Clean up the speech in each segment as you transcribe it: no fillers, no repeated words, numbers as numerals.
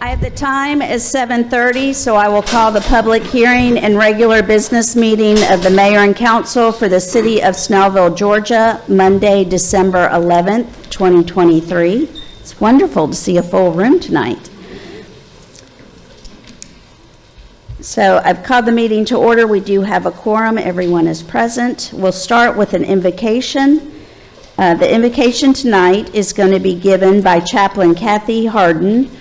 I have the time as 7:30, so I will call the public hearing and regular business meeting of the mayor and council for the city of Snellville, Georgia, Monday, December 11th, 2023. It's wonderful to see a full room tonight. So I've called the meeting to order. We do have a quorum. Everyone is present. We'll start with an invocation. The invocation tonight is going to be given by Chaplain Kathy Harden.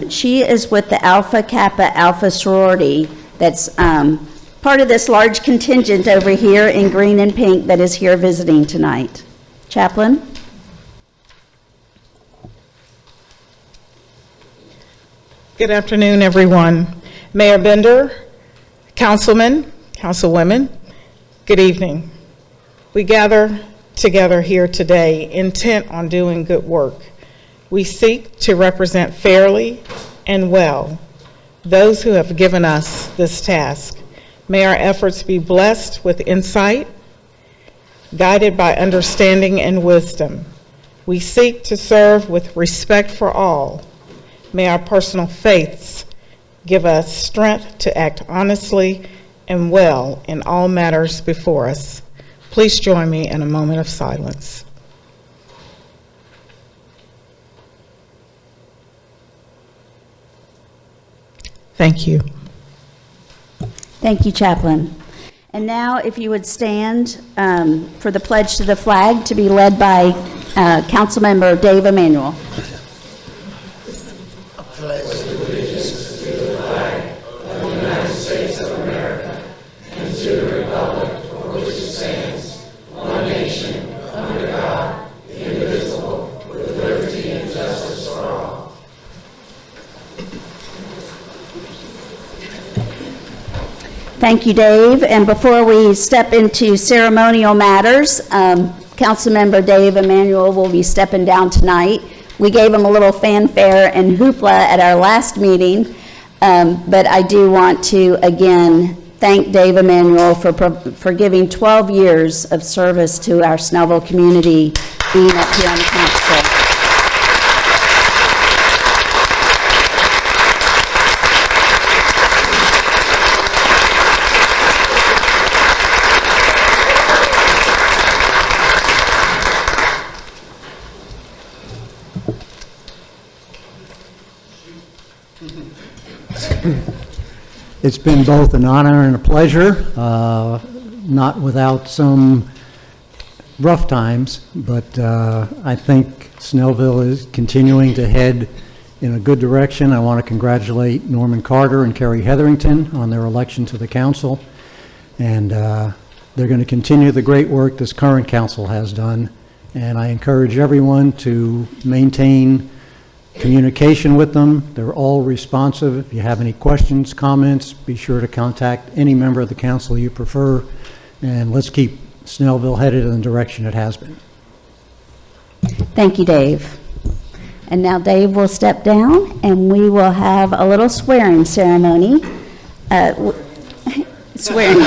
She is with the Alpha Kappa Alpha sorority that's part of this large contingent over here in green and pink that is here visiting tonight. Chaplain? Good afternoon, everyone. Mayor Bender, councilmen, councilwomen, good evening. We gather together here today intent on doing good work. We seek to represent fairly and well those who have given us this task. May our efforts be blessed with insight, guided by understanding and wisdom. We seek to serve with respect for all. May our personal faiths give us strength to act honestly and well in all matters before us. Please join me in a moment of silence. Thank you. Thank you, Chaplain. And now, if you would stand for the pledge to the flag to be led by Councilmember Dave Emanuel. Pledge allegiance to the flag of the United States of America and to the republic for which it stands, one nation, under God, indivisible, with liberty and justice for all. Thank you, Dave. And before we step into ceremonial matters, Councilmember Dave Emanuel will be stepping down tonight. We gave him a little fanfare and hoopla at our last meeting, but I do want to again thank Dave Emanuel for giving 12 years of service to our Snellville community, being up here on the council. It's been both an honor and a pleasure, not without some rough times, but I think Snellville is continuing to head in a good direction. I want to congratulate Norman Carter and Kerry Hetherington on their election to the council, and they're going to continue the great work this current council has done, and I encourage everyone to maintain communication with them. They're all responsive. If you have any questions, comments, be sure to contact any member of the council you prefer, and let's keep Snellville headed in the direction it has been. Thank you, Dave. And now Dave will step down and we will have a little swearing ceremony. Swearing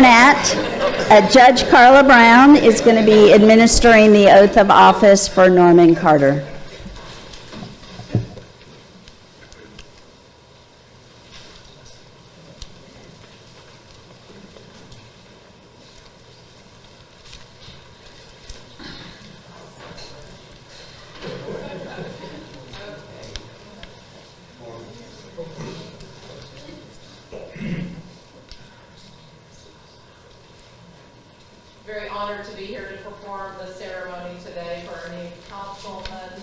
at Judge Carla Brown is going to be administering the oath of office for Norman Carter. Very honored to be here to perform the ceremony today for our new councilman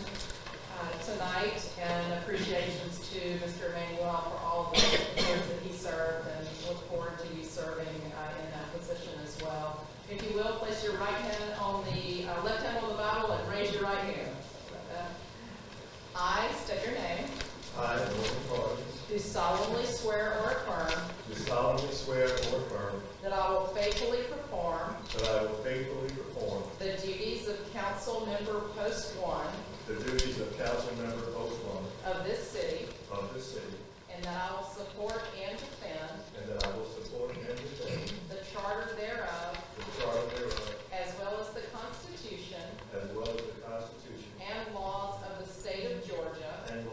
tonight, and appreciations to Mr. Emanuel for all of the years that he served, and look forward to you serving in that position as well. If you will, place your right hand on the left hand on the Bible and raise your right hand. I state your name. I, Norman Carter, Do solemnly swear or affirm do solemnly swear or affirm that I will faithfully perform that I will faithfully perform the duties of Council Member Post 1 the duties of Council Member Post 1 of this city, of this city, and that I will support and defend and that I will support and defend the charter thereof, the charter thereof, as well as the Constitution as well as the Constitution and laws of the state of Georgia, and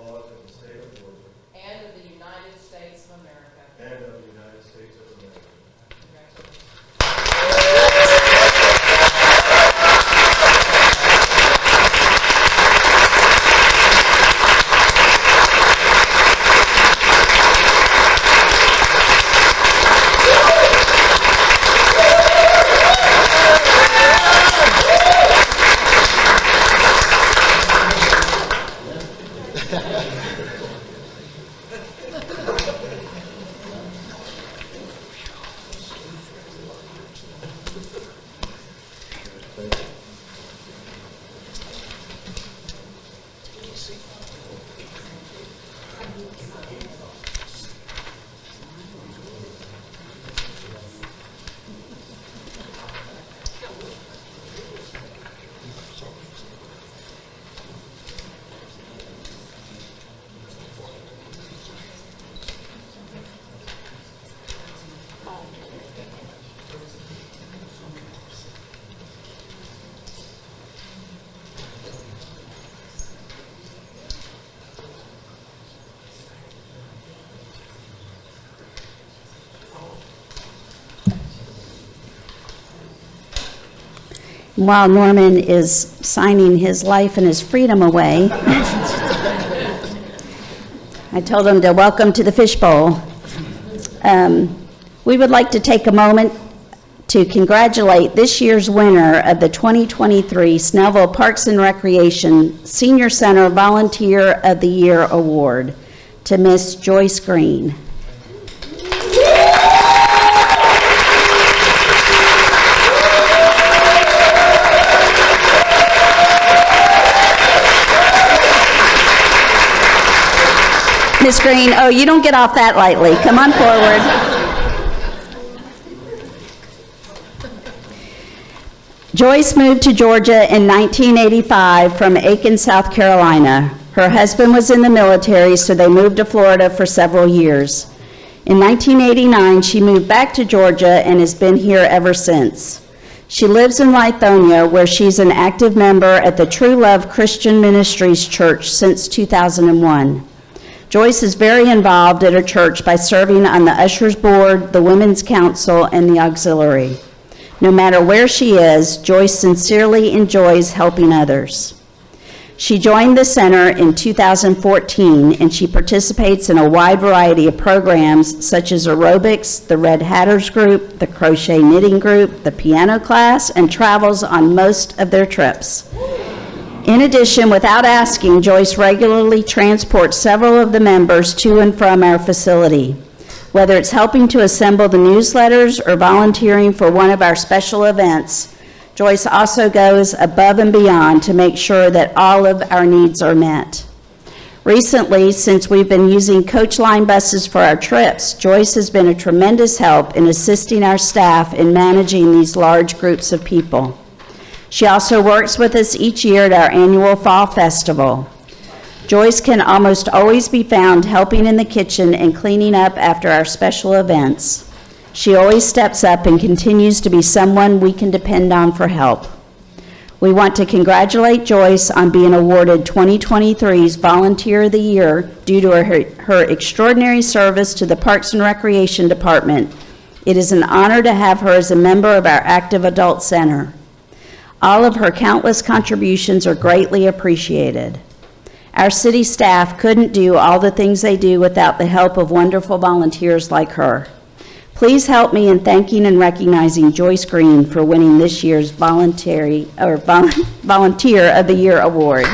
While Norman is signing his life and his freedom away, I told him to welcome to the fishbowl. We would like to take a moment to congratulate this year's winner of the 2023 Snellville Parks and Recreation Senior Center Volunteer of the Year Award to Miss Joyce Green. Miss Green, oh, you don't get off that lightly. Come on forward. Joyce moved to Georgia in 1985 from Aiken, South Carolina. Her husband was in the military, so they moved to Florida for several years. In 1989, she moved back to Georgia and has been here ever since. She lives in Lithonia, where she's an active member at the True Love Christian Ministries Church since 2001. Joyce is very involved at her church by serving on the Ushers Board, the Women's Council, and the Auxiliary. No matter where she is, Joyce sincerely enjoys helping others. She joined the center in 2014, and she participates in a wide variety of programs such as aerobics, the Red Hatters group, the crochet knitting group, the piano class, and travels on most of their trips. In addition, without asking, Joyce regularly transports several of the members to and from our facility. Whether it's helping to assemble the newsletters or volunteering for one of our special events, Joyce also goes above and beyond to make sure that all of our needs are met. Recently, since we've been using coach line buses for our trips, Joyce has been a tremendous help in assisting our staff in managing these large groups of people. She also works with us each year at our annual Fall Festival. Joyce can almost always be found helping in the kitchen and cleaning up after our special events. She always steps up and continues to be someone we can depend on for help. We want to congratulate Joyce on being awarded 2023's Volunteer of the Year due to her extraordinary service to the Parks and Recreation Department. It is an honor to have her as a member of our Active Adult Center. All of her countless contributions are greatly appreciated. Our city staff couldn't do all the things they do without the help of wonderful volunteers like her. Please help me in thanking and recognizing Joyce Green for winning this year's Volunteer of the Year Award.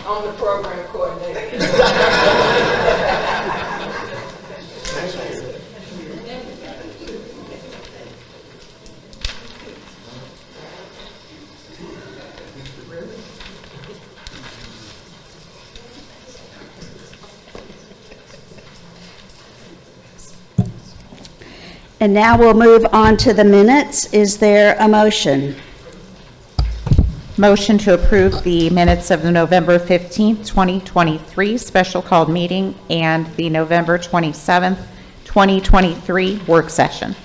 On the program coordinator. And now we'll move on to the minutes. Is there a motion? Motion to approve the minutes of the November 15th, 2023 special called meeting and the November 27th, 2023 work session.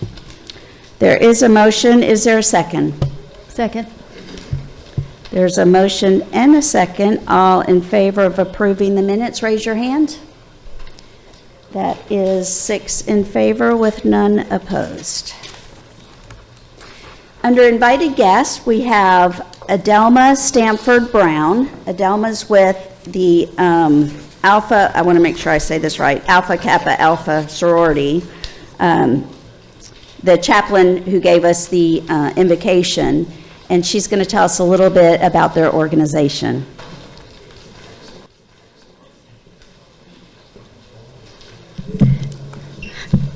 There is a motion. Is there a second? Second. There's a motion and a second. All in favor of approving the minutes, raise your hand. That is 6 in favor with none opposed. Under invited guests, we have Adelma Stanford Brown. Adelma's with the Alpha, I want to make sure I say this right, Alpha Kappa Alpha sorority. The chaplain who gave us the invocation, and she's going to tell us a little bit about their organization.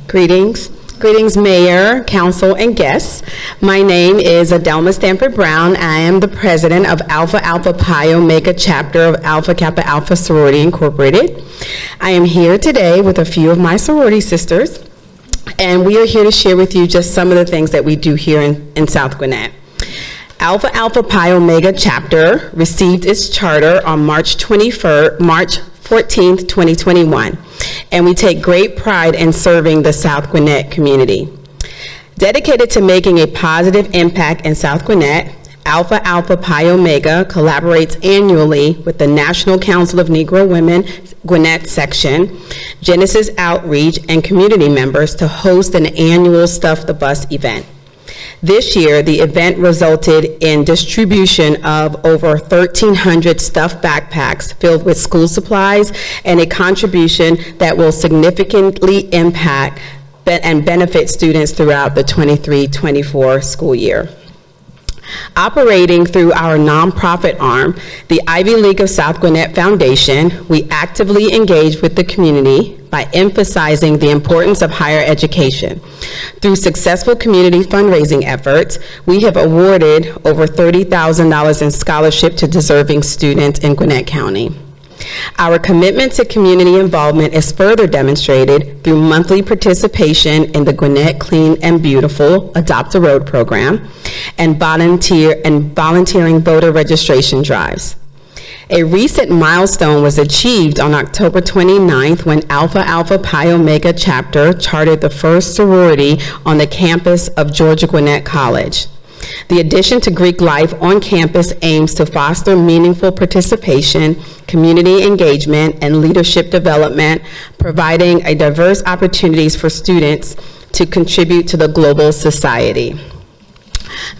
Greetings, Mayor, Council, and guests. My name is Adelma Stanford Brown. I am the president of Alpha Alpha Pi Omega chapter of Alpha Kappa Alpha Sorority Incorporated. I am here today with a few of my sorority sisters, and we are here to share with you just some of the things that we do here in South Gwinnett. Alpha Alpha Pi Omega chapter received its charter on March 14th, 2021, and we take great pride in serving the South Gwinnett community. Dedicated to making a positive impact in South Gwinnett, Alpha Alpha Pi Omega collaborates annually with the National Council of Negro Women Gwinnett Section, Genesis Outreach, and community members to host an annual Stuff the Bus event. This year, the event resulted in distribution of over 1,300 stuffed backpacks filled with school supplies and a contribution that will significantly impact and benefit students throughout the 23-24 school year. Operating through our nonprofit arm, the Ivy League of South Gwinnett Foundation, we actively engage with the community by emphasizing the importance of higher education. Through successful community fundraising efforts, we have awarded over $30,000 in scholarship to deserving students in Gwinnett County. Our commitment to community involvement is further demonstrated through monthly participation in the Gwinnett Clean and Beautiful Adopt a Road program and volunteering voter registration drives. A recent milestone was achieved on October 29th when Alpha Alpha Pi Omega chapter chartered the first sorority on the campus of Georgia Gwinnett College. The addition to Greek life on campus aims to foster meaningful participation, community engagement, and leadership development, providing a diverse opportunities for students to contribute to the global society.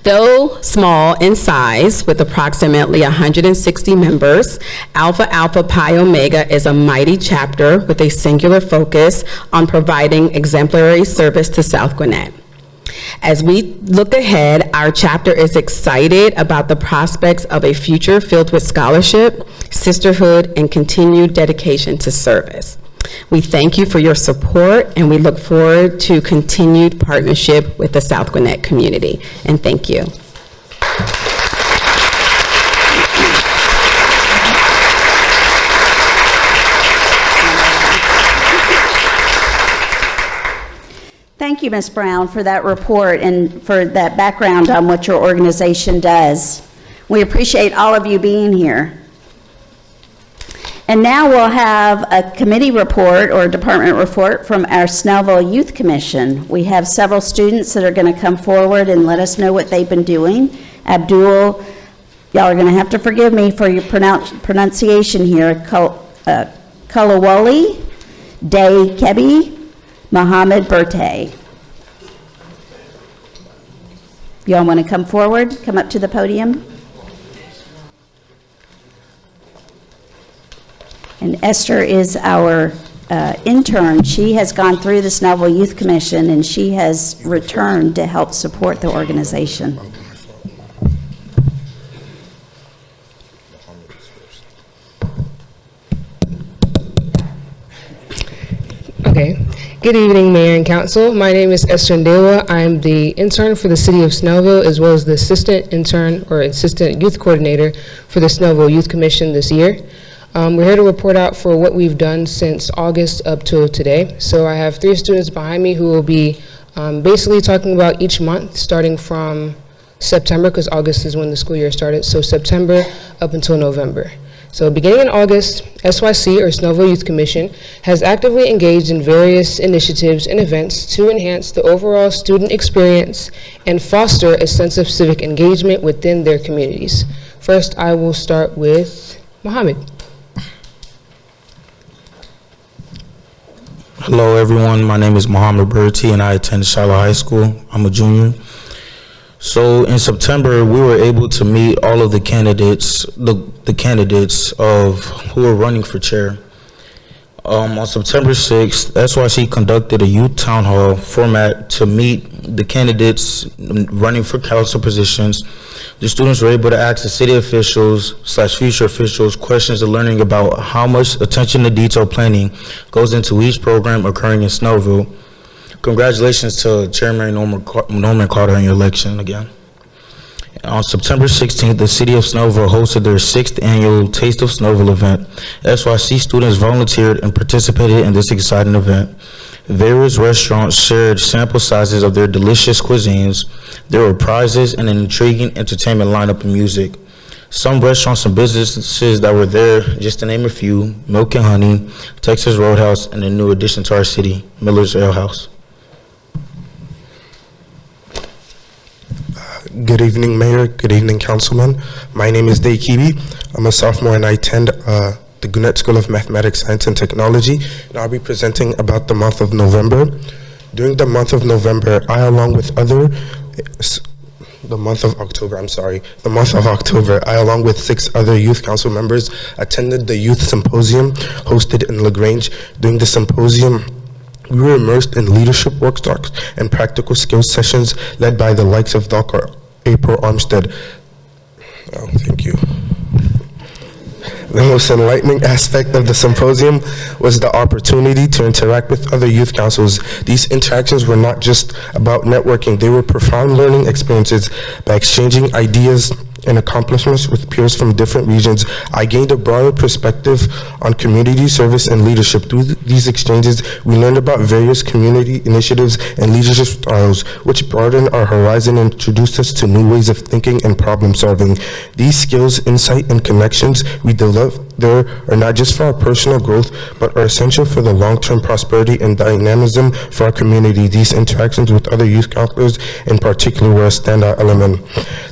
Though small in size, with approximately 160 members, Alpha Alpha Pi Omega is a mighty chapter with a singular focus on providing exemplary service to South Gwinnett. As we look ahead, our chapter is excited about the prospects of a future filled with scholarship, sisterhood, and continued dedication to service. We thank you for your support, and we look forward to continued partnership with the South Gwinnett community. And thank you. Thank you, Ms. Brown, for that report and for that background on what your organization does. We appreciate all of you being here. And now we'll have a committee report or a department report from our Snellville Youth Commission. We have several students that are going to come forward and let us know what they've been doing. Abdul, y'all are going to have to forgive me for your pronunciation here. Kulawoli, Day Kebi, Mohammed Bertay. Y'all want to come forward? Come up to the podium. And Esther is our intern. She has gone through the Snellville Youth Commission, and she has returned to help support the organization. Okay. Good evening, Mayor and Council. My name is Esther Ndewa. I'm the intern for the City of Snellville, as well as the assistant intern or assistant youth coordinator for the Snellville Youth Commission this year. We're here to report out for what we've done since August up to today. So I have 3 students behind me who will be basically talking about each month, starting from September, because August is when the school year started, so September up until November. So beginning in August, SYC, or Snellville Youth Commission, has actively engaged in various initiatives and events to enhance the overall student experience and foster a sense of civic engagement within their communities. First, I will start with Mohammed. Hello everyone, my name is Mohammed Berti and I attend Shiloh High School. I'm a junior. So in September, we were able to meet all of the candidates, the candidates of who were running for chair. On September 6th, SYC conducted a youth town hall format to meet the candidates running for council positions. The students were able to ask the city officials / future officials questions of learning about how much attention to detail planning goes into each program occurring in Snellville. Congratulations to Chairman Norman Carter on your election again. On September 16th, the city of Snellville hosted their 6th annual Taste of Snellville event. SYC students volunteered and participated in this exciting event. Various restaurants shared sample sizes of their delicious cuisines. There were prizes and an intriguing entertainment lineup of music. Some restaurants and businesses that were there, just to name a few, Milk and Honey, Texas Roadhouse, and a new addition to our city, Miller's Ale House. Good evening, Mayor. Good evening, Councilman. My name is Day Kibi. I'm a sophomore and I attend the Gwinnett School of Mathematics, Science, and Technology, and I'll be presenting about the month of November. During the month of November, I, along with the month of October, I, along with 6 other youth council members, attended the youth symposium hosted in LaGrange. During the symposium, we were immersed in leadership workshops and practical skills sessions led by the likes of Dr. April Armstead. Oh, thank you. The most enlightening aspect of the symposium was the opportunity to interact with other youth councils. These interactions were not just about networking, they were profound learning experiences. By exchanging ideas and accomplishments with peers from different regions, I gained a broader perspective on community service and leadership. Through these exchanges, we learned about various community initiatives and leadership styles, which broadened our horizon and introduced us to new ways of thinking and problem solving. These skills, insight, and connections we develop there are not just for our personal growth, but are essential for the long-term prosperity and dynamism for our community. These interactions with other youth counselors in particular were a standout element.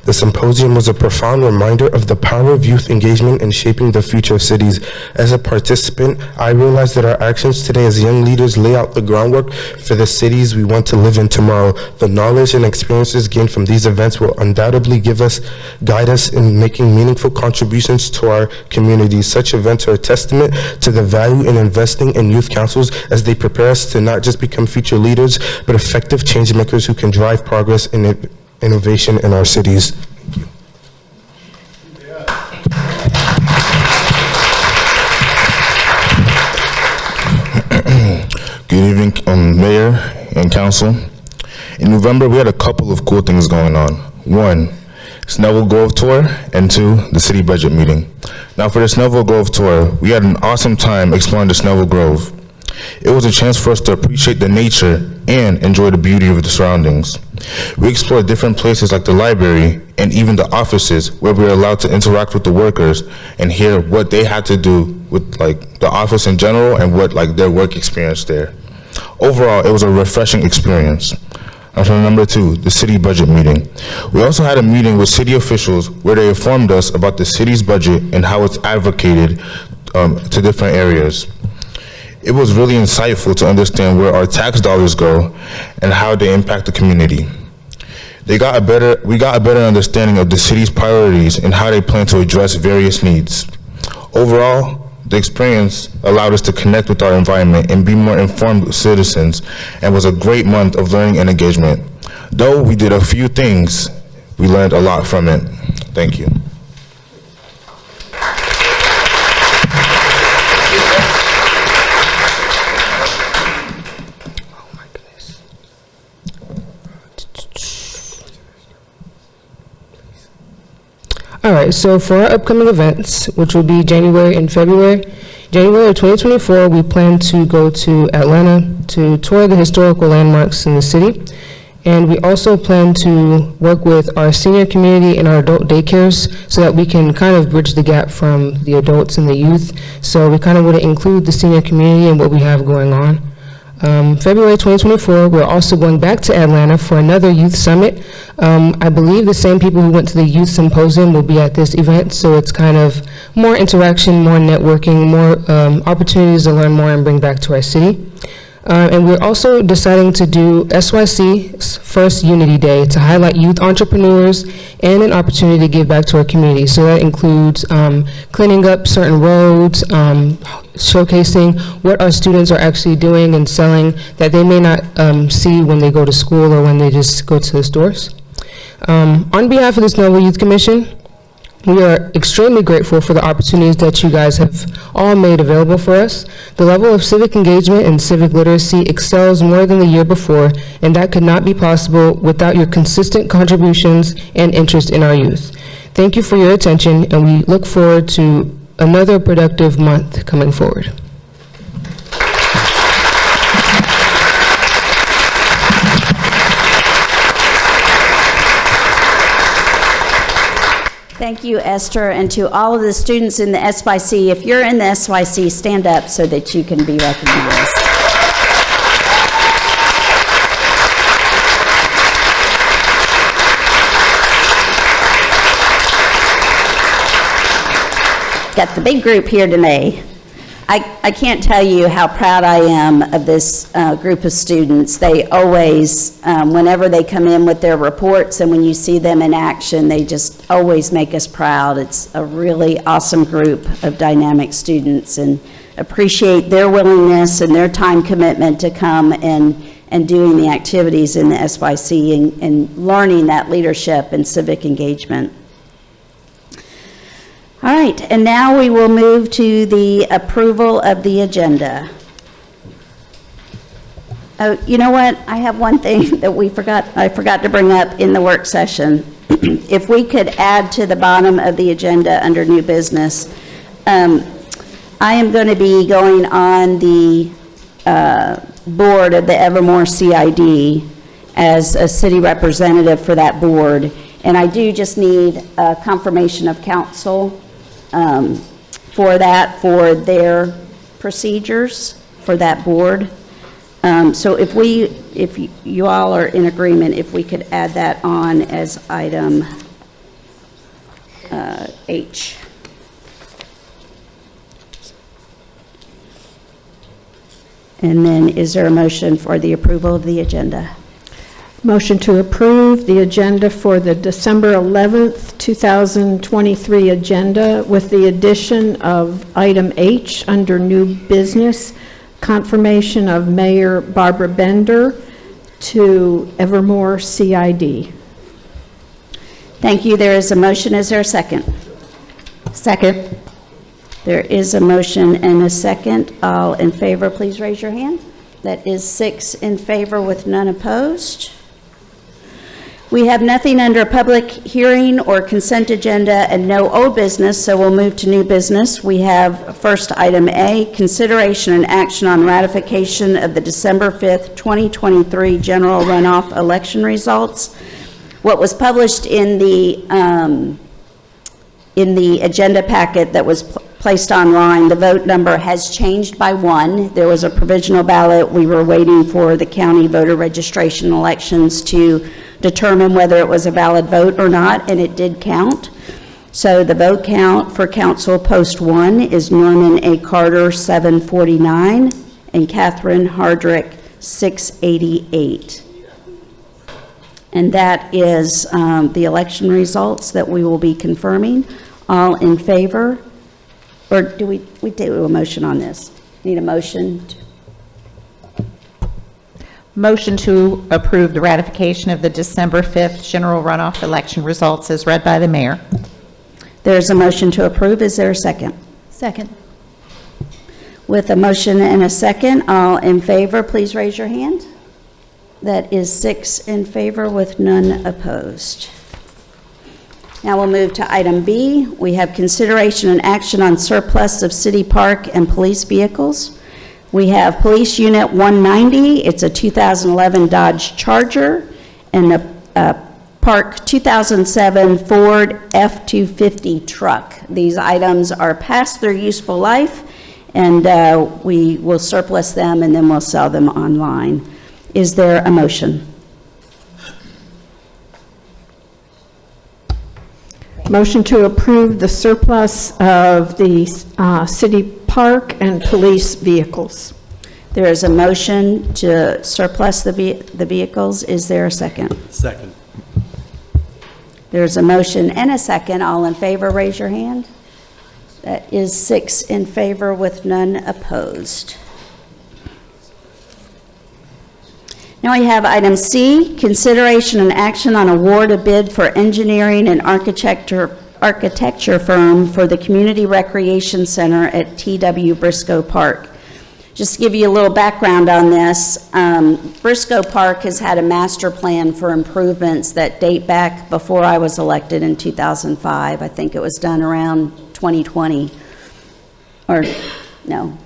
The symposium was a profound reminder of the power of youth engagement in shaping the future of cities. As a participant, I realized that our actions today as young leaders lay out the groundwork for the cities we want to live in tomorrow. The knowledge and experiences gained from these events will undoubtedly guide us in making meaningful contributions to our communities. Such events are a testament to the value in investing in youth councils as they prepare us to not just become future leaders, but effective change makers who can drive progress and innovation in our cities. Good evening, Mayor and Council. In November, we had a couple of cool things going on. 1, Snellville Grove Tour, and 2, the city budget meeting. Now for the Snellville Grove Tour, we had an awesome time exploring the Snellville Grove. It was a chance for us to appreciate the nature and enjoy the beauty of the surroundings. We explored different places like the library and even the offices where we were allowed to interact with the workers and hear what they had to do with like the office in general and what like their work experience there. Overall, it was a refreshing experience. Now, number 2, the city budget meeting. We also had a meeting with city officials where they informed us about the city's budget and how it's advocated to different areas. It was really insightful to understand where our tax dollars go and how they impact the community. We got a better understanding of the city's priorities and how they plan to address various needs. Overall, the experience allowed us to connect with our environment and be more informed citizens, and was a great month of learning and engagement. Though we did a few things, we learned a lot from it. Thank you. All right, so for our upcoming events, which will be January and February, January of 2024, we plan to go to Atlanta to tour the historical landmarks in the city. And we also plan to work with our senior community and our adult daycares so that we can kind of bridge the gap from the adults and the youth. So we kind of want to include the senior community and what we have going on. February 2024, we're also going back to Atlanta for another youth summit. I believe the same people who went to the youth symposium will be at this event, so it's kind of more interaction, more networking, more opportunities to learn more and bring back to our city. And we're also deciding to do SYC's first Unity Day to highlight youth entrepreneurs and an opportunity to give back to our community. So that includes cleaning up certain roads, showcasing what our students are actually doing and selling that they may not see when they go to school or when they just go to the stores. On behalf of the Snellville Youth Commission, we are extremely grateful for the opportunities that you guys have all made available for us. The level of civic engagement and civic literacy excels more than the year before, and that could not be possible without your consistent contributions and interest in our youth. Thank you for your attention, and we look forward to another productive month coming forward. Thank you, Esther, and to all of the students in the SYC. If you're in the SYC, stand up so that you can be recognized. Got the big group here today. I can't tell you how proud I am of this group of students. They always, whenever they come in with their reports and when you see them in action, they just always make us proud. It's a really awesome group of dynamic students, and appreciate their willingness and their time commitment to come and doing the activities in the SYC and learning that leadership and civic engagement. All right, and now we will move to the approval of the agenda. Oh, you know what? I have one thing that I forgot to bring up in the work session. If we could add to the bottom of the agenda under new business, I am going to be going on the board of the Evermore CID as a city representative for that board, and I do just need a confirmation of council for that, for their procedures for that board. So if you all are in agreement, if we could add that on as item H. And then is there a motion for the approval of the agenda? Motion to approve the agenda for the December 11th, 2023 agenda with the addition of item H under new business, confirmation of Mayor Barbara Bender to Evermore CID. Thank you. There is a motion. Is there a second? Second. There is a motion and a second. All in favor, please raise your hand. That is 6 in favor with none opposed. We have nothing under public hearing or consent agenda and no old business, so we'll move to new business. We have first item A, consideration and action on ratification of the December 5th, 2023 general runoff election results. What was published in the agenda packet that was placed online, the vote number has changed by 1. There was a provisional ballot. We were waiting for the county voter registration elections to determine whether it was a valid vote or not, and it did count. So the vote count for Council Post 1 is Norman A. Carter, 749, and Catherine Hardrick, 688. And that is the election results that we will be confirming. All in favor? Or do we do a motion on this? Need a motion? Motion to approve the ratification of the December 5th general runoff election results as read by the mayor. There's a motion to approve. Is there a second? Second. With a motion and a second, all in favor, please raise your hand. That is 6 in favor with none opposed. Now we'll move to item B. We have consideration and action on surplus of city park and police vehicles. We have Police Unit 190. It's a 2011 Dodge Charger, and a Park 2007 Ford F-250 truck. These items are past their useful life, and we will surplus them and then we'll sell them online. Is there a motion? Motion to approve the surplus of the city park and police vehicles. There is a motion to surplus the vehicles. Is there a second? Second. There's a motion and a second. All in favor, raise your hand. That is 6 in favor with none opposed. Now we have item C, consideration and action on award a bid for engineering and architecture firm for the Community Recreation Center at T.W. Briscoe Park. Just to give you a little background on this, Briscoe Park has had a master plan for improvements that date back before I was elected in 2005. I think it was done around 2020, or no,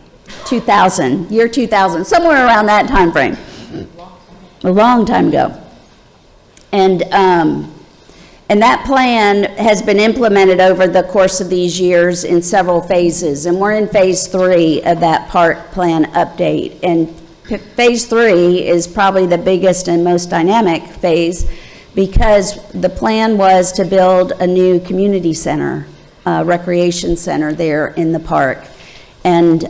2000, year 2000, somewhere around that time frame. A long time ago. And that plan has been implemented over the course of these years in several phases, and we're in phase 3 of that park plan update. And phase 3 is probably the biggest and most dynamic phase because the plan was to build a new community center, recreation center there in the park. And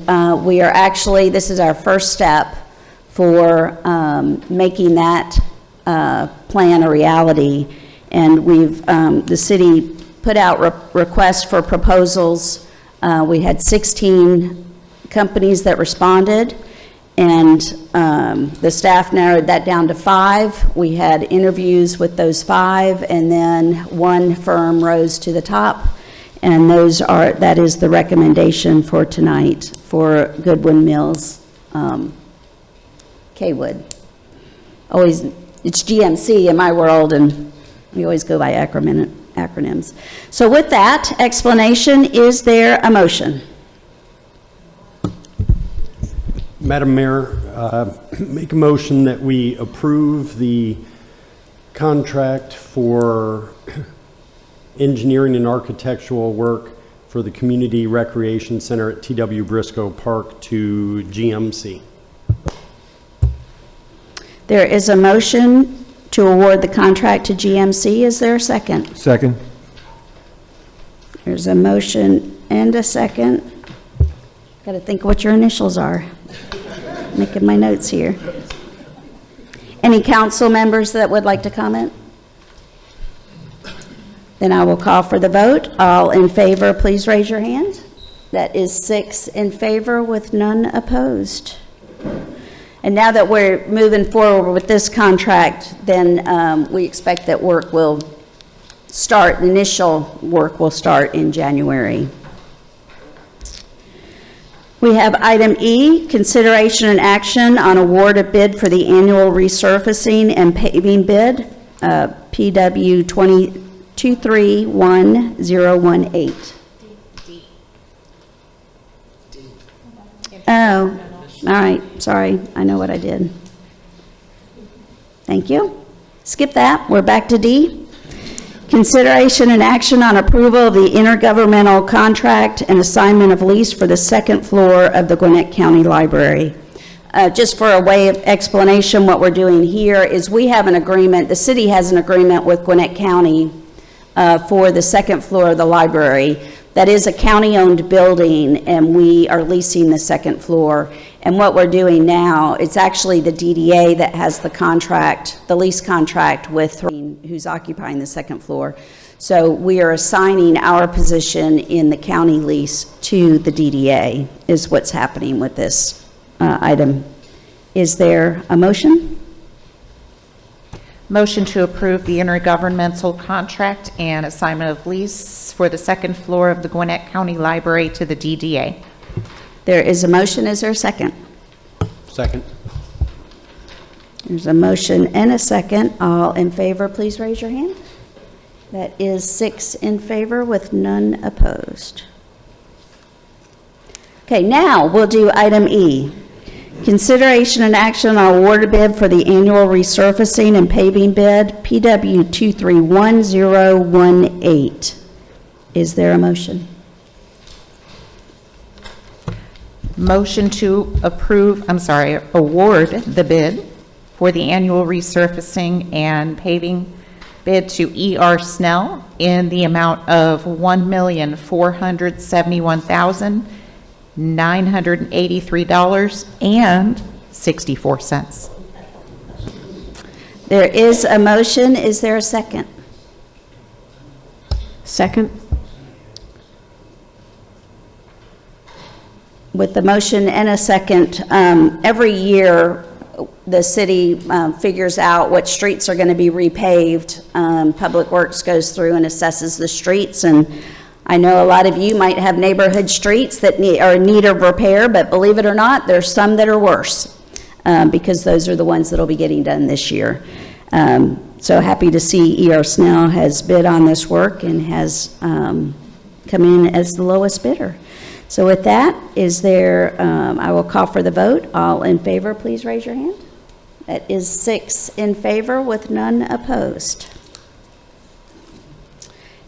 we are actually, this is our first step for making that plan a reality. And we've, the city put out requests for proposals. We had 16 companies that responded, and the staff narrowed that down to 5. We had interviews with those 5, and then one firm rose to the top, and that is the recommendation for tonight for Goodwin Mills, Kaywood. Always, it's GMC in my world, and we always go by acronyms. So with that explanation, is there a motion? Madam Mayor, make a motion that we approve the contract for engineering and architectural work for the Community Recreation Center at T.W. Briscoe Park to GMC. There is a motion to award the contract to GMC. Is there a second? Second. There's a motion and a second. Got to think what your initials are. Making my notes here. Any council members that would like to comment? Then I will call for the vote. All in favor, please raise your hand. That is 6 in favor with none opposed. And now that we're moving forward with this contract, then we expect that work will start, the initial work will start in January. We have item E, consideration and action on award a bid for the annual resurfacing and paving bid, PW 231018. Oh. All right, sorry, I know what I did. Thank you. Skip that, we're back to D. Consideration and action on approval of the intergovernmental contract and assignment of lease for the second floor of the Gwinnett County Library. Just for a way of explanation, what we're doing here is we have an agreement, the city has an agreement with Gwinnett County for the second floor of the library. That is a county-owned building, and we are leasing the second floor. And what we're doing now, it's actually the DDA that has the contract, the lease contract with who's occupying the second floor. So we are assigning our position in the county lease to the DDA, is what's happening with this item. Is there a motion? Motion to approve the intergovernmental contract and assignment of lease for the second floor of the Gwinnett County Library to the DDA. There is a motion. Is there a second? Second. There's a motion and a second. All in favor, please raise your hand. That is 6 in favor with none opposed. Okay, now we'll do item E. Consideration and action on award bid for the annual resurfacing and paving bid, PW 231018. Is there a motion? Motion to award the bid for the annual resurfacing and paving bid to E.R. Snell in the amount of $1,471,983.64. There is a motion. Is there a second? Second? With the motion and a second, every year the city figures out what streets are going to be repaved. Public Works goes through and assesses the streets, and I know a lot of you might have neighborhood streets that are in need of repair, but believe it or not, there's some that are worse because those are the ones that will be getting done this year. So happy to see E.R. Snell has bid on this work and has come in as the lowest bidder. So with that, I will call for the vote. All in favor, please raise your hand. That is 6 in favor with none opposed.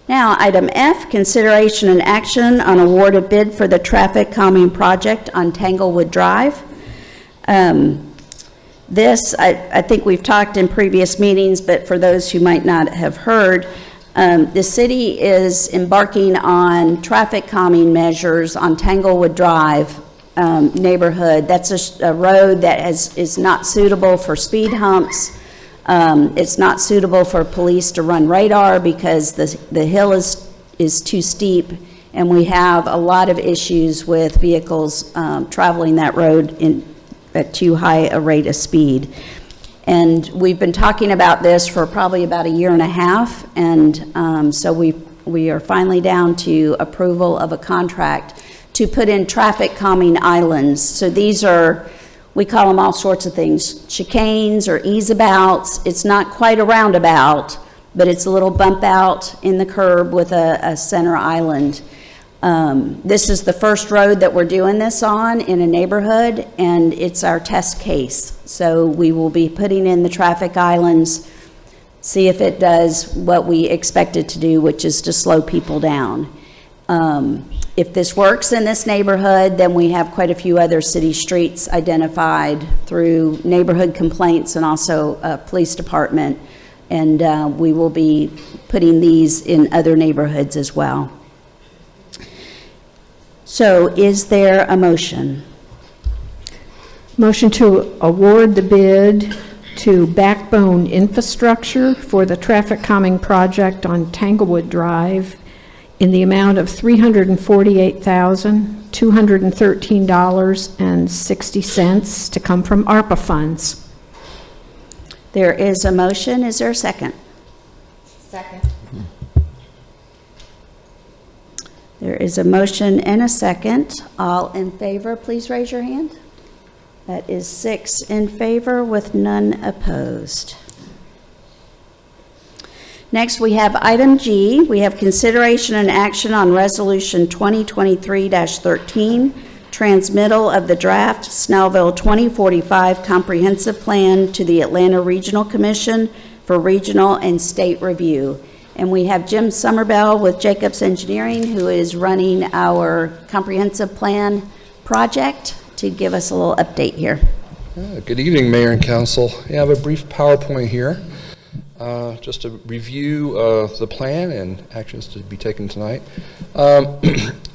Now, item F, consideration and action on award of bid for the traffic calming project on Tanglewood Drive. This, I think we've talked in previous meetings, but for those who might not have heard, the city is embarking on traffic calming measures on Tanglewood Drive neighborhood. That's a road that is not suitable for speed humps. It's not suitable for police to run radar because the hill is too steep, and we have a lot of issues with vehicles traveling that road at too high a rate of speed. And we've been talking about this for probably about a year and a half, and so we are finally down to approval of a contract to put in traffic calming islands. So these are, we call them all sorts of things, chicanes or easeabouts. It's not quite a roundabout, but it's a little bump out in the curb with a center island. This is the first road that we're doing this on in a neighborhood, and it's our test case. So we will be putting in the traffic islands, see if it does what we expect it to do, which is to slow people down. If this works in this neighborhood, then we have quite a few other city streets identified through neighborhood complaints and also police department, and we will be putting these in other neighborhoods as well. So is there a motion? Motion to award the bid to Backbone Infrastructure for the traffic calming project on Tanglewood Drive in the amount of $348,213.60 to come from ARPA funds. There is a motion. Is there a second? Second. There is a motion and a second. All in favor, please raise your hand. That is 6 in favor with none opposed. Next, we have item G. We have consideration and action on resolution 2023-13, transmittal of the draft Snellville 2045 comprehensive plan to the Atlanta Regional Commission for regional and state review. And we have Jim Summerbell with Jacobs Engineering, who is running our comprehensive plan project, to give us a little update here. Good evening, Mayor and Council. I have a brief PowerPoint here, just a review of the plan and actions to be taken tonight.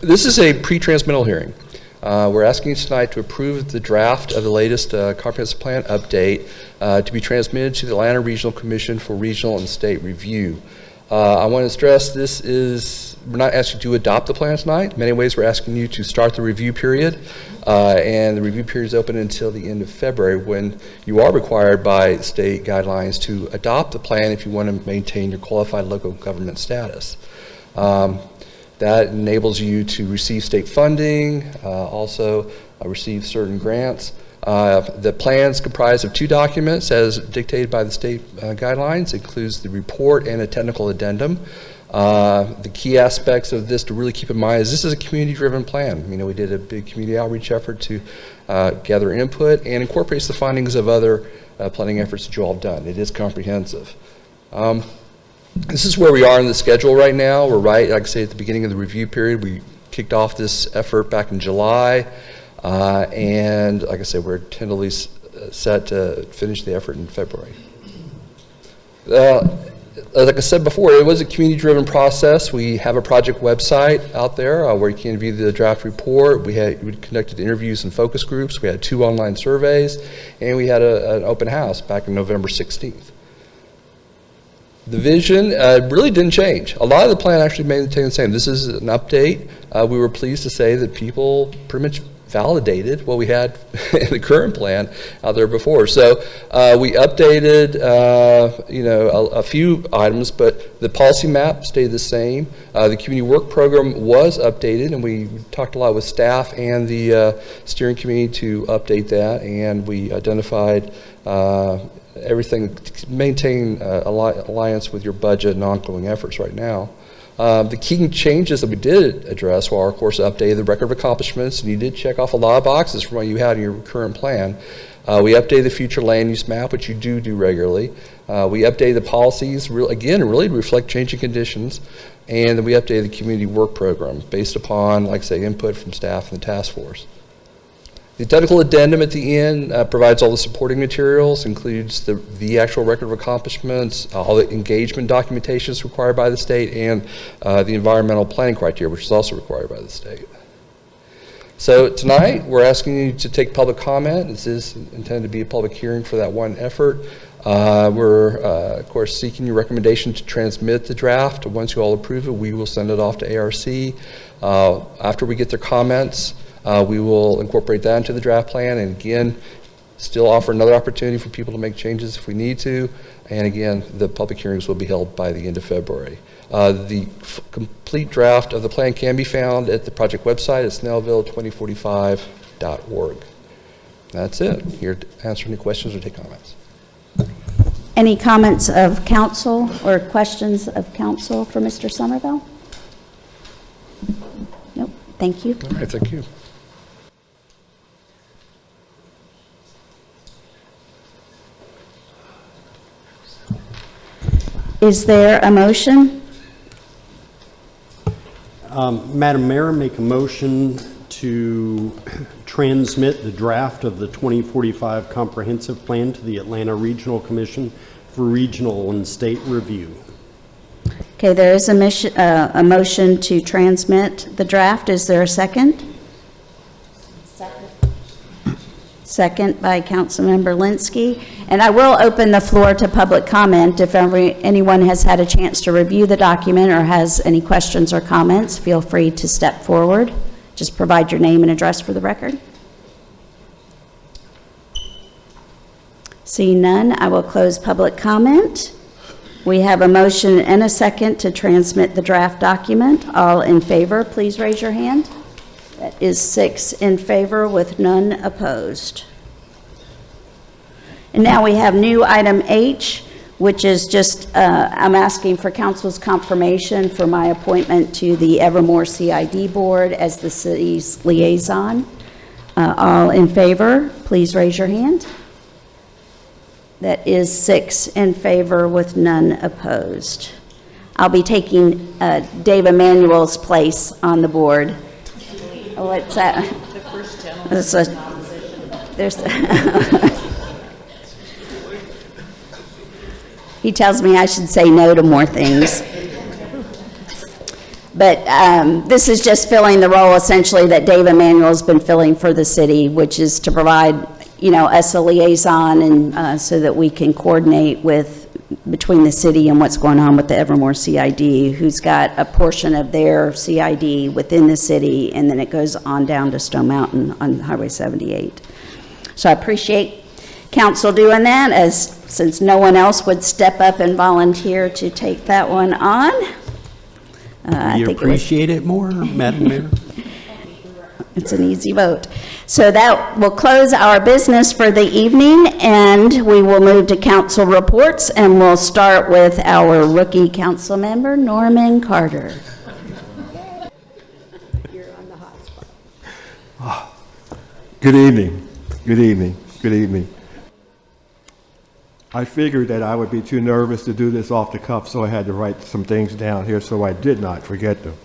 This is a pre-transmittal hearing. We're asking you tonight to approve the draft of the latest comprehensive plan update to be transmitted to the Atlanta Regional Commission for regional and state review. I want to stress we're not asking you to adopt the plan tonight. In many ways, we're asking you to start the review period, and the review period is open until the end of February, when you are required by state guidelines to adopt the plan if you want to maintain your qualified local government status. That enables you to receive state funding, also receive certain grants. The plan's comprised of 2 documents as dictated by the state guidelines. It includes the report and a technical addendum. The key aspects of this to really keep in mind is this is a community-driven plan. You know, we did a big community outreach effort to gather input and incorporates the findings of other planning efforts that you all have done. It is comprehensive. This is where we are in the schedule right now. We're right, like I say, at the beginning of the review period. We kicked off this effort back in July, and like I said, we're tentatively set to finish the effort in February. Like I said before, it was a community-driven process. We have a project website out there where you can view the draft report. We conducted interviews and focus groups. We had 2 online surveys, and we had an open house back on November 16th. The vision really didn't change. A lot of the plan actually maintained the same. This is an update. We were pleased to say that people pretty much validated what we had in the current plan out there before. So we updated, a few items, but the policy map stayed the same. The community work program was updated, and we talked a lot with staff and the steering committee to update that, and we identified everything to maintain alliance with your budget and ongoing efforts right now. The key changes that we did address were, of course, updated the record of accomplishments, and you did check off a lot of boxes from what you had in your current plan. We updated the future land use map, which you do regularly. We updated the policies, really to reflect changing conditions, and then we updated the community work program based upon, like I say, input from staff and the task force. The technical addendum at the end provides all the supporting materials, includes the actual record of accomplishments, all the engagement documentations required by the state, and the environmental planning criteria, which is also required by the state. So tonight, we're asking you to take public comment. This is intended to be a public hearing for that one effort. We're, of course, seeking your recommendation to transmit the draft. Once you all approve it, we will send it off to ARC. After we get their comments, we will incorporate that into the draft plan, and again, still offer another opportunity for people to make changes if we need to. And again, the public hearings will be held by the end of February. The complete draft of the plan can be found at the project website at snellville2045.org. That's it. Here to answer any questions or take comments. Any comments of council or questions of council for Mr. Somerville? Nope. Thank you. All right, thank you. Is there a motion? Madam Mayor, make a motion to transmit the draft of the 2045 Comprehensive Plan to the Atlanta Regional Commission for regional and state review. Okay, there is a motion to transmit the draft. Is there a second? Second by Councilmember Linsky. And I will open the floor to public comment. If anyone has had a chance to review the document or has any questions or comments, feel free to step forward. Just provide your name and address for the record. Seeing none, I will close public comment. We have a motion and a second to transmit the draft document. All in favor, please raise your hand. That is 6 in favor with none opposed. And now we have new item H, which is just, I'm asking for council's confirmation for my appointment to the Evermore CID Board as the city's liaison. All in favor, please raise your hand. That is 6 in favor with none opposed. I'll be taking Dave Emanuel's place on the board. What's that? The first gentleman. He tells me I should say no to more things. But this is just filling the role essentially that Dave Emanuel's been filling for the city, which is to provide, us a liaison and so that we can coordinate between the city and what's going on with the Evermore CID, who's got a portion of their CID within the city, and then it goes on down to Stone Mountain on Highway 78. So I appreciate council doing that, since no one else would step up and volunteer to take that one on. You appreciate it more, Madam Mayor? It's an easy vote. So that will close our business for the evening, and we will move to council reports, and we'll start with our rookie council member, Norman Carter. You're on the hot spot. Good evening. Good evening. Good evening. I figured that I would be too nervous to do this off the cuff, so I had to write some things down here so I did not forget them.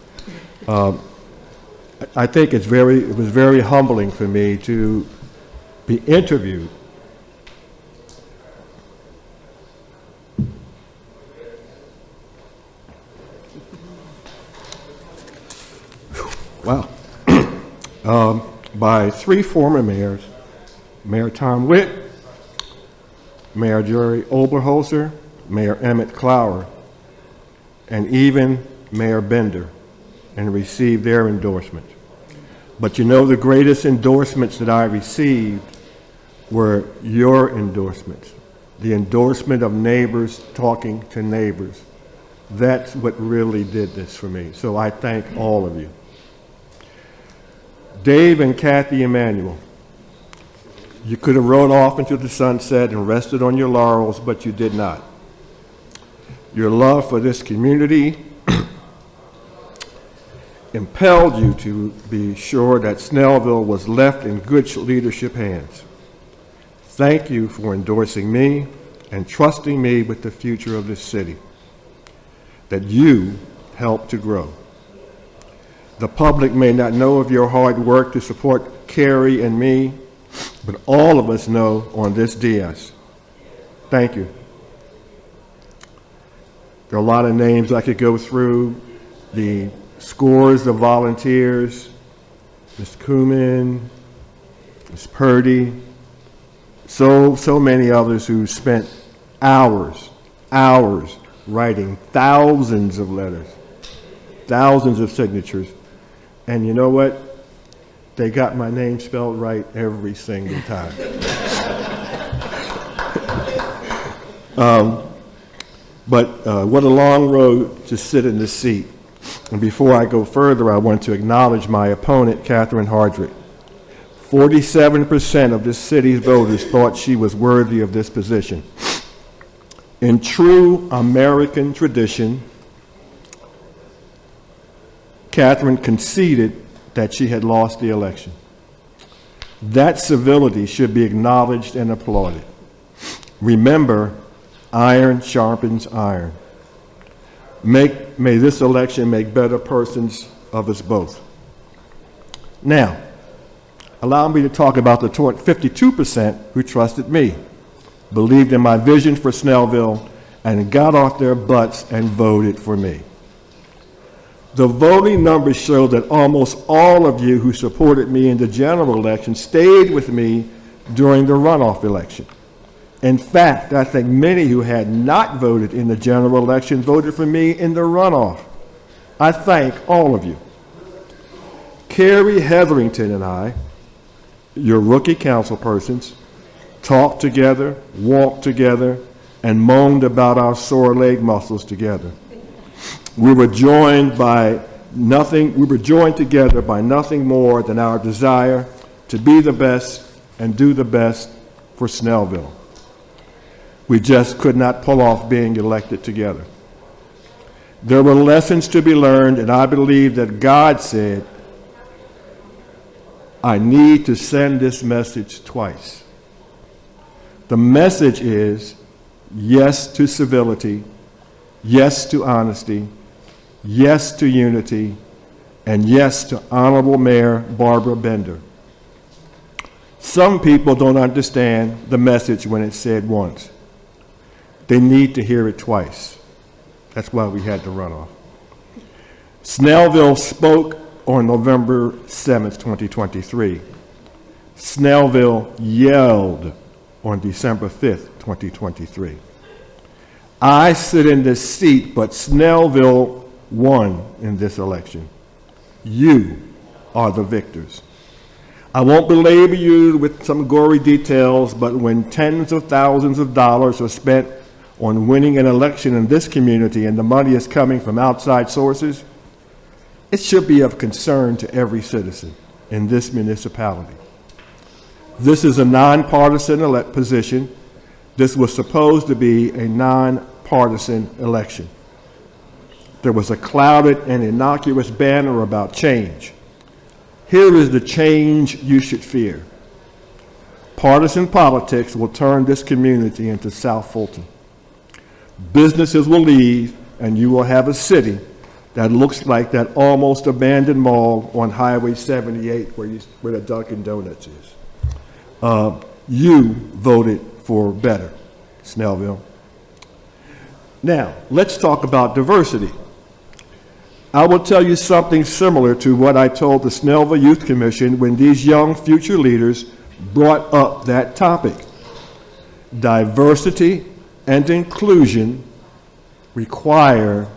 I think it was very humbling for me to be interviewed by three former mayors, Mayor Tom Witt, Mayor Jerry Oberholzer, Mayor Emmett Clower, and even Mayor Bender, and received their endorsement. But you know, the greatest endorsements that I received were your endorsements, the endorsement of neighbors talking to neighbors. That's what really did this for me. So I thank all of you. Dave and Kathy Emanuel, you could have rode off into the sunset and rested on your laurels, but you did not. Your love for this community impelled you to be sure that Snellville was left in good leadership hands. Thank you for endorsing me and trusting me with the future of this city that you helped to grow. The public may not know of your hard work to support Carrie and me, but all of us know on this DS. Thank you. There are a lot of names I could go through, the scores of volunteers, Ms. Kuhlman, Ms. Purdy, so many others who spent hours writing thousands of letters, thousands of signatures. And you know what? They got my name spelled right every single time. What a long road to sit in this seat. And before I go further, I want to acknowledge my opponent, Catherine Hardrick. 47% of this city's voters thought she was worthy of this position. In true American tradition, Catherine conceded that she had lost the election. That civility should be acknowledged and applauded. Remember, iron sharpens iron. May this election make better persons of us both. Now, allow me to talk about the 52% who trusted me, believed in my vision for Snellville, and got off their butts and voted for me. The voting numbers show that almost all of you who supported me in the general election stayed with me during the runoff election. In fact, I think many who had not voted in the general election voted for me in the runoff. I thank all of you. Carrie Hetherington and I, your rookie councilpersons, talked together, walked together, and moaned about our sore leg muscles together. We were joined together by nothing more than our desire to be the best and do the best for Snellville. We just could not pull off being elected together. There were lessons to be learned, and I believe that God said, I need to send this message twice. The message is yes to civility, yes to honesty, yes to unity, and yes to Honorable Mayor Barbara Bender. Some people don't understand the message when it's said once. They need to hear it twice. That's why we had the runoff. Snellville spoke on November 7th, 2023. Snellville yelled on December 5th, 2023. I sit in this seat, but Snellville won in this election. You are the victors. I won't belabor you with some gory details, but when tens of thousands of dollars are spent on winning an election in this community and the money is coming from outside sources, it should be of concern to every citizen in this municipality. This is a nonpartisan position. This was supposed to be a nonpartisan election. There was a clouded and innocuous banner about change. Here is the change you should fear. Partisan politics will turn this community into South Fulton. Businesses will leave, and you will have a city that looks like that almost abandoned mall on Highway 78 where the Dunkin' Donuts is. You voted for better, Snellville. Now, let's talk about diversity. I will tell you something similar to what I told the Snellville Youth Commission when these young future leaders brought up that topic. Diversity and inclusion require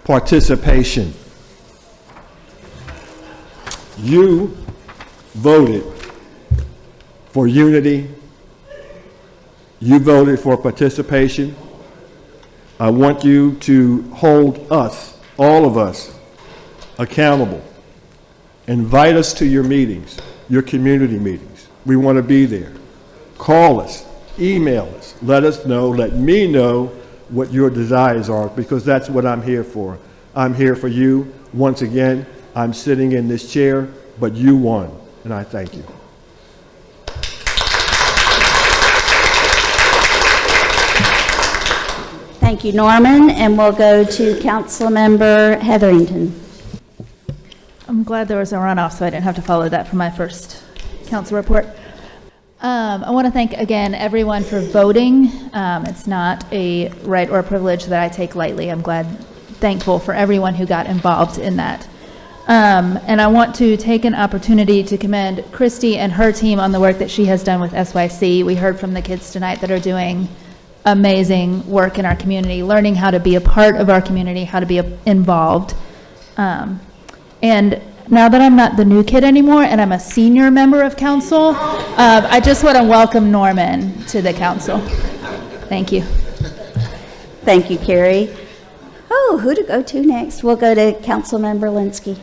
participation. You voted for unity. You voted for participation. I want you to hold us, all of us, accountable. Invite us to your meetings, your community meetings. We want to be there. Call us, email us, let us know, let me know what your desires are, because that's what I'm here for. I'm here for you. Once again, I'm sitting in this chair, but you won, and I thank you. Thank you, Norman, and we'll go to Councilmember Hetherington. I'm glad there was a runoff, so I didn't have to follow that for my first council report. I want to thank again everyone for voting. It's not a right or a privilege that I take lightly. I'm thankful for everyone who got involved in that. And I want to take an opportunity to commend Christy and her team on the work that she has done with SYC. We heard from the kids tonight that are doing amazing work in our community, learning how to be a part of our community, how to be involved. And now that I'm not the new kid anymore and I'm a senior member of council, I just want to welcome Norman to the council. Thank you. Thank you, Carrie. Oh, who to go to next? We'll go to Councilmember Linsky.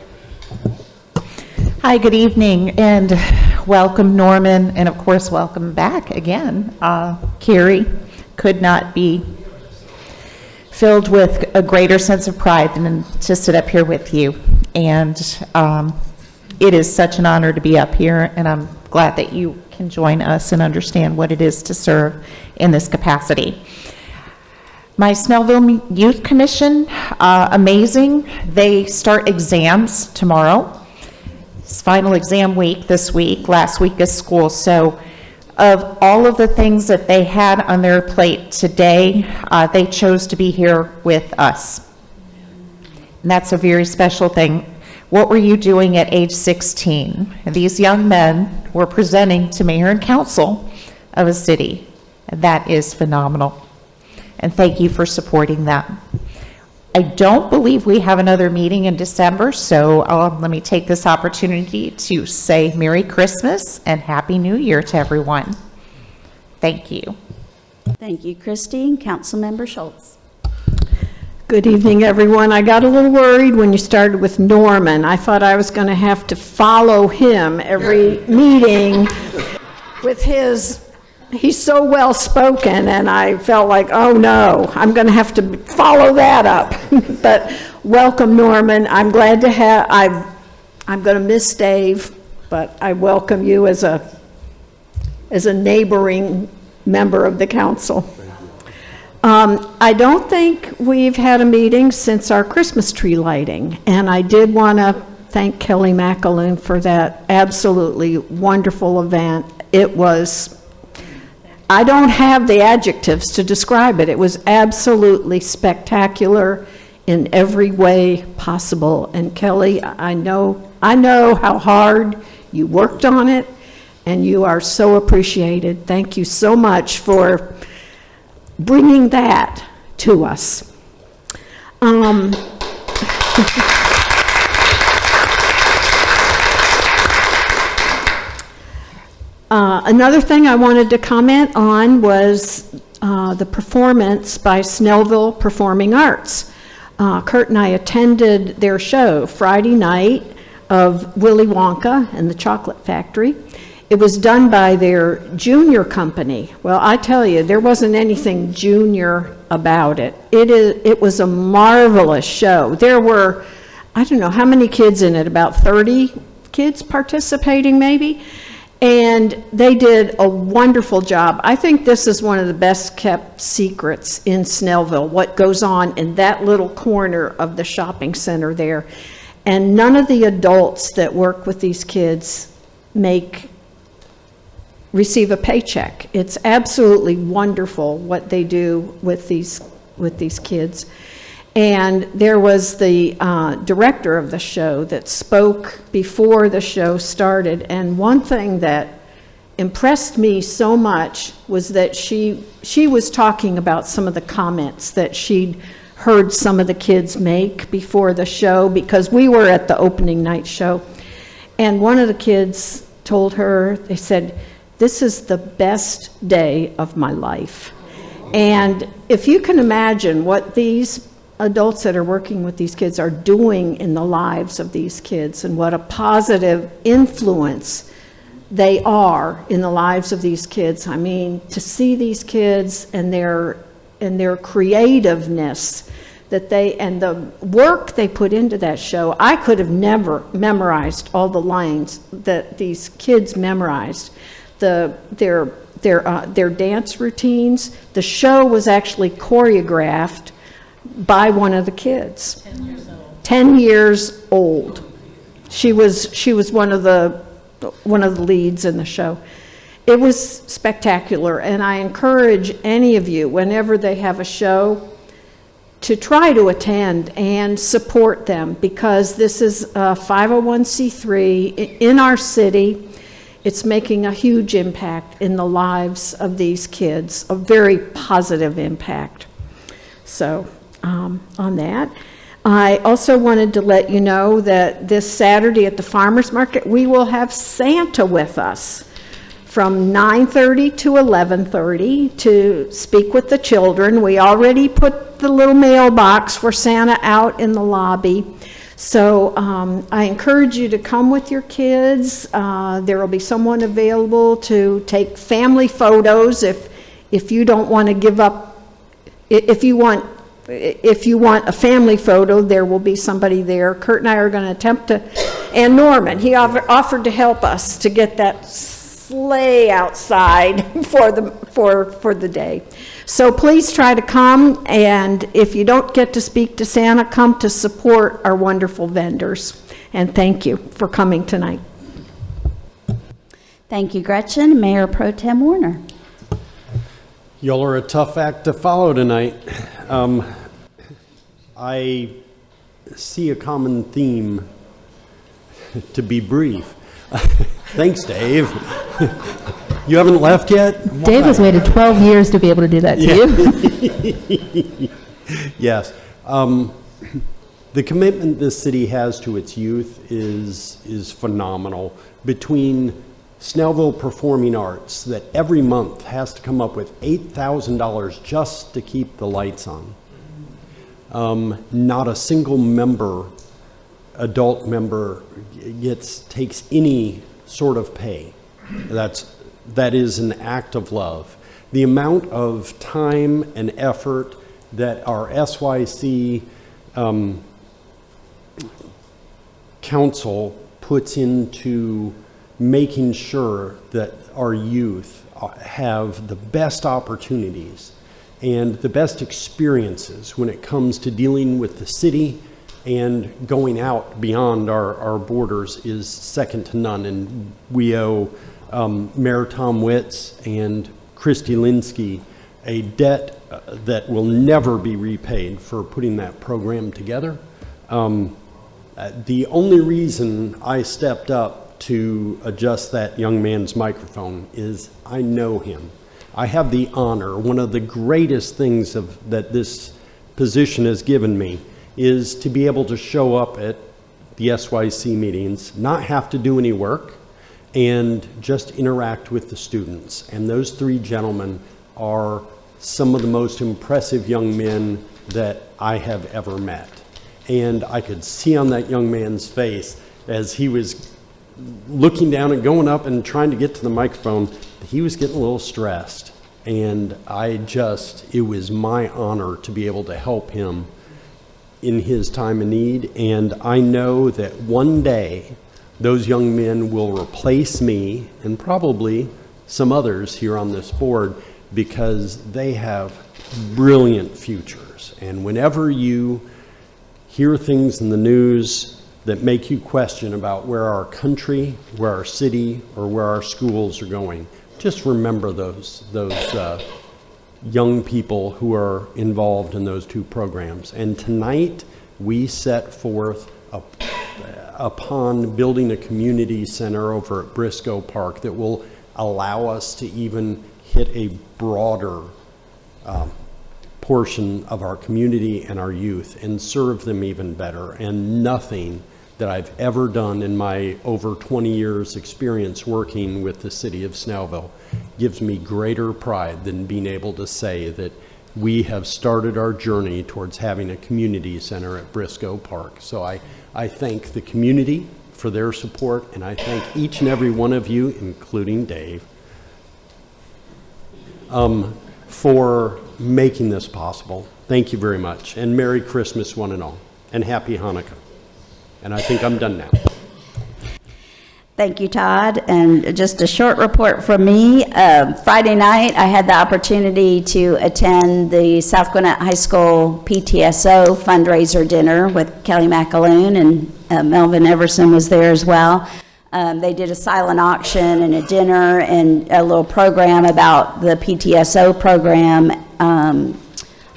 Hi, good evening, and welcome Norman, and of course welcome back again. Carrie, could not be filled with a greater sense of pride than to sit up here with you. And it is such an honor to be up here, and I'm glad that you can join us and understand what it is to serve in this capacity. My Snellville Youth Commission, amazing. They start exams tomorrow. It's final exam week this week. Last week is school. So of all of the things that they had on their plate today, they chose to be here with us. And that's a very special thing. What were you doing at age 16? And these young men were presenting to mayor and council of a city. And that is phenomenal. And thank you for supporting that. I don't believe we have another meeting in December, so let me take this opportunity to say Merry Christmas and Happy New Year to everyone. Thank you. Thank you, Christine. Councilmember Schultz. Good evening, everyone. I got a little worried when you started with Norman. I thought I was going to have to follow him every meeting with he's so well spoken, and I felt like, oh no, I'm going to have to follow that up. But welcome, Norman. I'm glad to have, I'm going to miss Dave, but I welcome you as a neighboring member of the council. I don't think we've had a meeting since our Christmas tree lighting, and I did want to thank Kelly McAloon for that absolutely wonderful event. It was, I don't have the adjectives to describe it. It was absolutely spectacular in every way possible. And Kelly, I know how hard you worked on it, and you are so appreciated. Thank you so much for bringing that to us. Another thing I wanted to comment on was the performance by Snellville Performing Arts. Kurt and I attended their show Friday night. of Willy Wonka and the Chocolate Factory. It was done by their junior company. Well, I tell you, there wasn't anything junior about it. It was a marvelous show. There were, I don't know how many kids in it, about 30 kids participating maybe, and they did a wonderful job. I think this is one of the best kept secrets in Snellville, what goes on in that little corner of the shopping center there. And none of the adults that work with these kids receive a paycheck. It's absolutely wonderful what they do with these kids. And there was the director of the show that spoke before the show started, and one thing that impressed me so much was that she was talking about some of the comments that she'd heard some of the kids make before the show, because we were at the opening night show, and one of the kids told her, they said, "This is the best day of my life." And if you can imagine what these adults that are working with these kids are doing in the lives of these kids, and what a positive influence they are in the lives of these kids. I mean, to see these kids and their creativeness and the work they put into that show. I could have never memorized all the lines that these kids memorized. Their dance routines. The show was actually choreographed by one of the kids. 10 years old. She was one of the leads in the show. It was spectacular, and I encourage any of you, whenever they have a show, to try to attend and support them, because this is a 501c3 in our city. It's making a huge impact in the lives of these kids, a very positive impact. So, on that. I also wanted to let you know that this Saturday at the Farmers Market, we will have Santa with us from 9:30 to 11:30 to speak with the children. We already put the little mailbox for Santa out in the lobby. So I encourage you to come with your kids. There will be someone available to take family photos if you don't want to give up. If you want a family photo, there will be somebody there. Kurt and I are going to attempt to, and Norman, he offered to help us to get that sleigh outside for the day. So please try to come, and if you don't get to speak to Santa, come to support our wonderful vendors. And thank you for coming tonight. Thank you, Gretchen. Mayor Pro Tem Warner. Y'all are a tough act to follow tonight. I see a common theme, to be brief. Thanks, Dave. You haven't left yet? Dave has waited 12 years to be able to do that to you. Yes. The commitment this city has to its youth is phenomenal. Between Snellville Performing Arts, that every month has to come up with $8,000 just to keep the lights on. Not a single adult member takes any sort of pay. That is an act of love. The amount of time and effort that our SYC council puts into making sure that our youth have the best opportunities and the best experiences when it comes to dealing with the city and going out beyond our borders is second to none. And we owe Mayor Tom Witz and Christy Linsky a debt that will never be repaid for putting that program together. The only reason I stepped up to adjust that young man's microphone is I know him. I have the honor, one of the greatest things that this position has given me is to be able to show up at the SYC meetings, not have to do any work, and just interact with the students. And those three gentlemen are some of the most impressive young men that I have ever met. And I could see on that young man's face as he was looking down and going up and trying to get to the microphone, he was getting a little stressed. And it was my honor to be able to help him in his time of need. And I know that one day those young men will replace me and probably some others here on this board, because they have brilliant futures. And whenever you hear things in the news that make you question about where our country, where our city, or where our schools are going, just remember those young people who are involved in those two programs. And tonight we set forth upon building a community center over at Briscoe Park that will allow us to even hit a broader portion of our community and our youth and serve them even better. And nothing that I've ever done in my over 20 years experience working with the city of Snellville gives me greater pride than being able to say that we have started our journey towards having a community center at Briscoe Park. So I thank the community for their support, and I thank each and every one of you, including Dave, for making this possible. Thank you very much, and Merry Christmas one and all, and Happy Hanukkah. And I think I'm done now. Thank you, Todd. And just a short report from me. Friday night, I had the opportunity to attend the South Gwinnett High School PTSO fundraiser dinner with Kelly McAloon, and Melvin Everson was there as well. They did a silent auction and a dinner and a little program about the PTSO program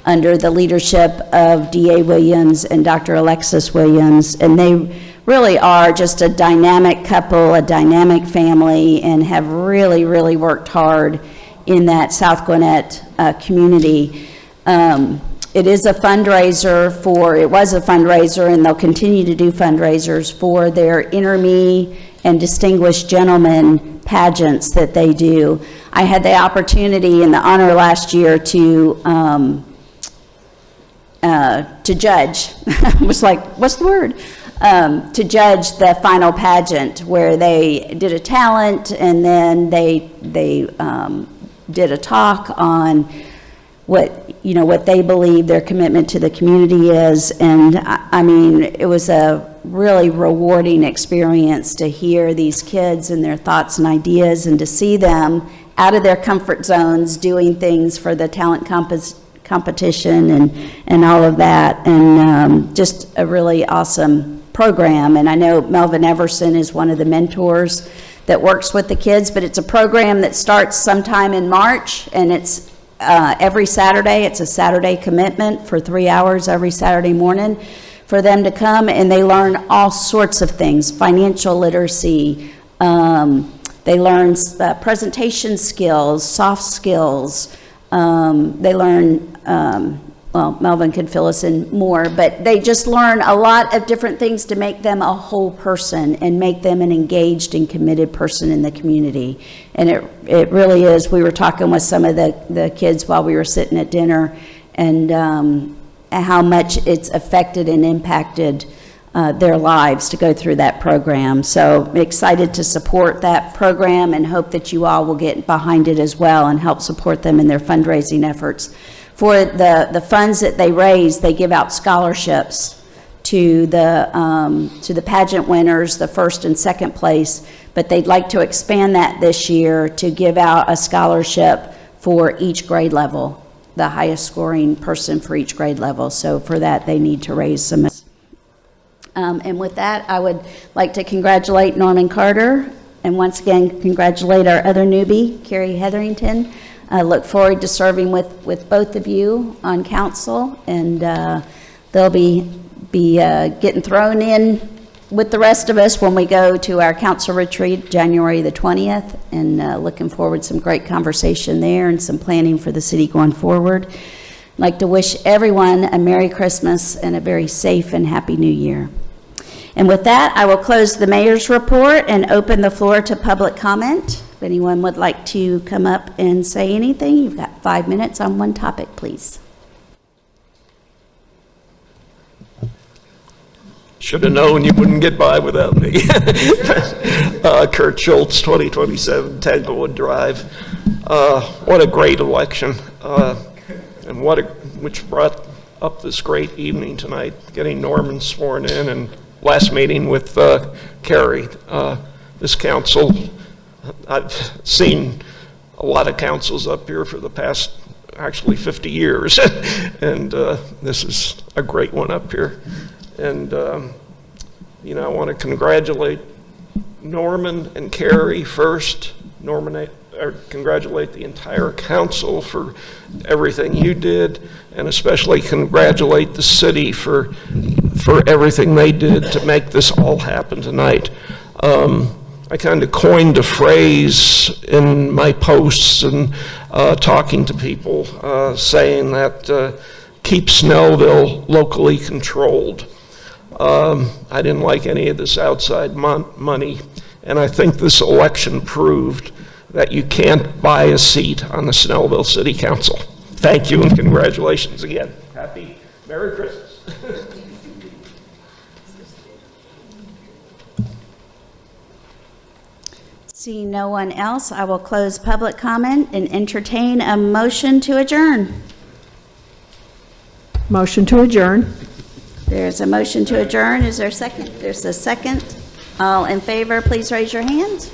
under the leadership of D.A. Williams and Dr. Alexis Williams. And they really are just a dynamic couple, a dynamic family, and have really, really worked hard in that South Gwinnett community. It was a fundraiser, and they'll continue to do fundraisers for their interme and distinguished gentlemen pageants that they do. I had the opportunity and the honor last year to judge. I was like, what's the word? To judge the final pageant, where they did a talent, and then they did a talk on what they believe their commitment to the community is. And I mean, it was a really rewarding experience to hear these kids and their thoughts and ideas, and to see them out of their comfort zones doing things for the talent competition and all of that. And just a really awesome program. And I know Melvin Everson is one of the mentors that works with the kids, but it's a program that starts sometime in March, and it's every Saturday. It's a Saturday commitment for 3 hours every Saturday morning for them to come, and they learn all sorts of things: financial literacy, they learn presentation skills, soft skills, they learn well, Melvin could fill us in more, but they just learn a lot of different things to make them a whole person and make them an engaged and committed person in the community. And it really is. We were talking with some of the kids while we were sitting at dinner, and how much it's affected and impacted their lives to go through that program. So I'm excited to support that program, and hope that you all will get behind it as well and help support them in their fundraising efforts. For the funds that they raise, they give out scholarships to the pageant winners, the first and second place, but they'd like to expand that this year to give out a scholarship for each grade level, the highest scoring person for each grade level. So for that, they need to raise some. And with that, I would like to congratulate Norman Carter, and once again, congratulate our other newbie, Carrie Hetherington. I look forward to serving with both of you on council, and they'll be getting thrown in with the rest of us when we go to our council retreat January the 20th, and looking forward to some great conversation there and some planning for the city going forward. I'd like to wish everyone a Merry Christmas and a very safe and Happy New Year. And with that, I will close the mayor's report and open the floor to public comment. If anyone would like to come up and say anything, you've got 5 minutes on one topic, please. should have known you wouldn't get by without me. Kurt Schultz, 2027 Tanglewood Drive. What a great election, and which brought up this great evening tonight, getting Norman sworn in, and last meeting with Carrie. This council, I've seen a lot of councils up here for the past actually 50 years, and this is a great one up here. And you know, I want to congratulate Norman and Carrie first. Congratulate the entire council for everything you did, and especially congratulate the city for everything they did to make this all happen tonight. I kind of coined a phrase in my posts and talking to people, saying that keep Snellville locally controlled. I didn't like any of this outside money, and I think this election proved that you can't buy a seat on the Snellville City Council. Thank you and congratulations again. Happy Merry Christmas. Seeing no one else, I will close public comment and entertain a motion to adjourn. Motion to adjourn. There's a motion to adjourn. Is there a second? There's a second. All in favor, please raise your hand.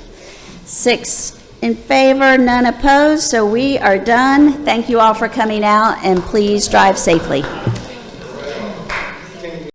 6 in favor, none opposed, so we are done. Thank you all for coming out, and please drive safely.